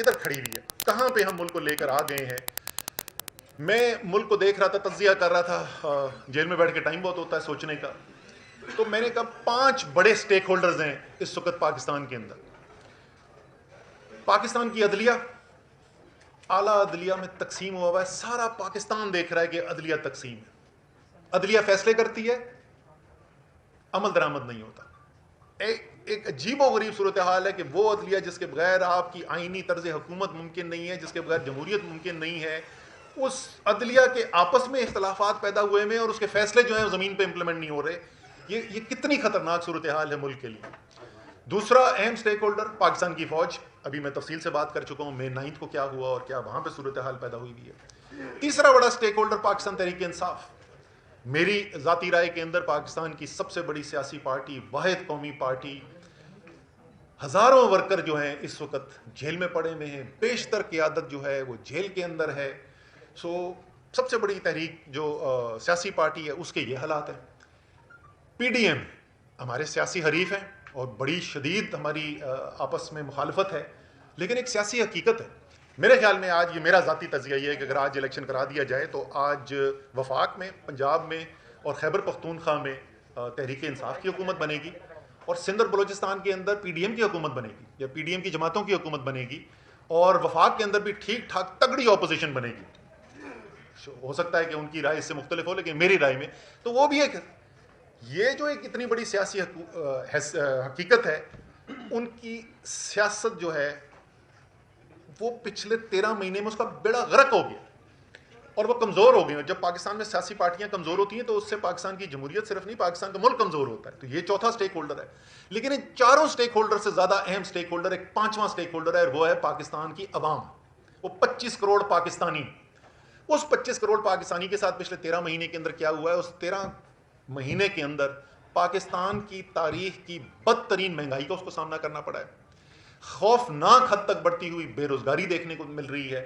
کدھر کھڑی ہوئی ہے, کہاں پہ ہم ملک کو لے کر آ گئے ہیں. میں ملک کو دیکھ رہا تھا, تجزیہ کر رہا تھا, جیل میں بیٹھ کے ٹائم بہت ہوتا ہے سوچنے کا, تو میں نے کہا 5 بڑے سٹیک ہولڈرز ہیں اس وقت پاکستان کے اندر. پاکستان کی عدلیہ, اعلیٰ عدلیہ میں تقسیم ہوا ہوا ہے, سارا پاکستان دیکھ رہا ہے کہ عدلیہ تقسیم ہے. عدلیہ فیصلے کرتی ہے, عمل درآمد نہیں ہوتا. ایک عجیب و غریب صورتحال ہے کہ وہ عدلیہ جس کے بغیر آپ کی آئینی طرز حکومت ممکن نہیں ہے, جس کے بغیر جمہوریت ممکن نہیں ہے, اس عدلیہ کے آپس میں اختلافات پیدا ہوئے میں اور اس کے فیصلے جو ہیں زمین پہ امپلیمنٹ نہیں ہو رہے. یہ کتنی خطرناک صورتحال ہے ملک کے لیے. دوسرا اہم سٹیک ہولڈر پاکستان کی فوج, ابھی میں تفصیل سے بات کر چکا ہوں مئی 9 کو کیا ہوا اور کیا وہاں پہ صورتحال پیدا ہوئی بھی ہے. تیسرا بڑا سٹیک ہولڈر پاکستان تحریک انصاف. میری ذاتی رائے کے اندر پاکستان کی سب سے بڑی سیاسی پارٹی, واحد قومی پارٹی, ہزاروں ورکر جو ہیں اس وقت جیل میں پڑے ہوئے ہیں, بیشتر قیادت جو ہے وہ جیل کے اندر ہے. سب سے بڑی تحریک جو سیاسی پارٹی ہے اس کے یہ حالات ہیں. پی ڈی ایم ہمارے سیاسی حریف ہیں اور بڑی شدید ہماری آپس میں مخالفت ہے, لیکن ایک سیاسی حقیقت ہے. میرے خیال میں آج, یہ میرا ذاتی تجزیہ یہ ہے کہ اگر آج الیکشن کرا دیا جائے تو آج وفاق میں, پنجاب میں اور خیبر پختونخوا میں تحریک انصاف کی حکومت بنے گی, اور سندھ اور بلوچستان کے اندر پی ڈی ایم کی حکومت بنے گی یا پی ڈی ایم کی جماعتوں کی حکومت بنے گی, اور وفاق کے اندر بھی ٹھیک ٹھاک تگڑی اپوزیشن بنے گی. ہو سکتا ہے کہ ان کی رائے اس سے مختلف ہو, لیکن میری رائے میں تو وہ بھی ایک, یہ جو ایک اتنی بڑی سیاسی حقیقت ہے, ان کی سیاست جو ہے وہ پچھلے 13 مہینے میں اس کا بیڑا غرق ہو گیا اور وہ کمزور ہو گئی. جب پاکستان میں سیاسی پارٹیاں کمزور ہوتی ہیں تو اس سے پاکستان کی جمہوریت صرف نہیں, پاکستان کا ملک کمزور ہوتا ہے. تو یہ چوتھا سٹیک ہولڈر ہے. لیکن ان چاروں سٹیک ہولڈر سے زیادہ اہم سٹیک ہولڈر ایک پانچواں سٹیک ہولڈر ہے, اور وہ ہے پاکستان کی عوام. وہ 25 کروڑ پاکستانی. اس 25 کروڑ پاکستانی کے ساتھ پچھلے 13 مہینے کے اندر کیا ہوا ہے, اس 13 مہینے کے اندر پاکستان کی تاریخ کی بدترین مہنگائی کا اس کو سامنا کرنا پڑا ہے. خوفناک حد تک بڑھتی ہوئی بے روزگاری دیکھنے کو مل رہی ہے.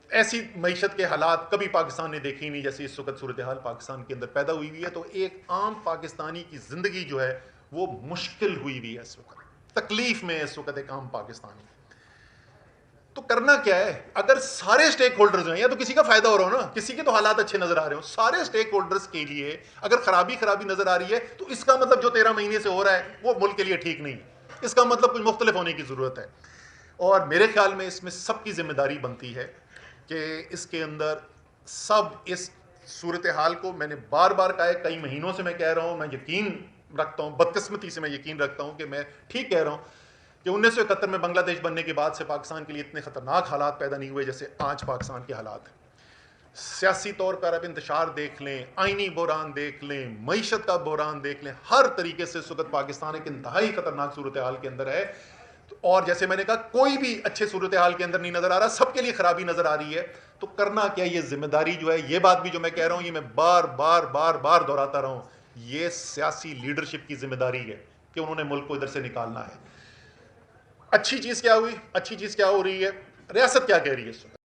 ایسی معیشت کے حالات کبھی پاکستان نے دیکھی نہیں جیسی اس وقت صورتحال پاکستان کے اندر پیدا ہوئی ہوئی ہے. تو ایک عام پاکستانی کی زندگی جو ہے وہ مشکل ہوئی ہوئی ہے اس وقت, تکلیف میں اس وقت ایک عام پاکستانی. تو کرنا کیا ہے؟ اگر سارے سٹیک ہولڈرز ہیں, یا تو کسی کا فائدہ ہو رہا ہو نا, کسی کے تو حالات اچھے نظر آ رہے ہوں, سارے سٹیک ہولڈرز کے لیے اگر خرابی نظر آ رہی ہے تو اس کا مطلب جو 13 مہینے سے ہو رہا ہے وہ ملک کے لیے ٹھیک نہیں. اس کا مطلب کچھ مختلف ہونے کی ضرورت ہے. اور میرے خیال میں اس میں سب کی ذمہ داری بنتی ہے کہ اس کے اندر سب اس صورتحال کو, میں نے بار بار کہا ہے, کئی مہینوں سے میں کہہ رہا ہوں, میں یقین رکھتا ہوں, بدقسمتی سے میں یقین رکھتا ہوں کہ میں ٹھیک کہہ رہا ہوں, کہ 1971 میں بنگلہ دیش بننے کے بعد سے پاکستان کے لیے اتنے خطرناک حالات پیدا نہیں ہوئے جیسے آج پاکستان کے حالات ہیں. سیاسی طور پر اب انتشار دیکھ لیں, آئینی بحران دیکھ لیں, معیشت کا بحران دیکھ لیں, ہر طریقے سے اس وقت پاکستان ایک انتہائی خطرناک صورتحال کے اندر ہے. اور جیسے میں نے کہا, کوئی بھی اچھے صورتحال کے اندر نہیں نظر آ رہا, سب کے لیے خرابی نظر آ رہی ہے. تو کرنا کیا, یہ ذمہ داری جو ہے, یہ بات بھی جو میں کہہ رہا ہوں, یہ میں بار بار بار بار دہراتا رہا ہوں, یہ سیاسی لیڈرشپ کی ذمہ داری ہے کہ انہوں نے ملک کو ادھر سے نکالنا ہے. اچھی چیز کیا ہوئی, اچھی چیز کیا ہو رہی ہے, ریاست کیا کہہ رہی ہے اس وقت.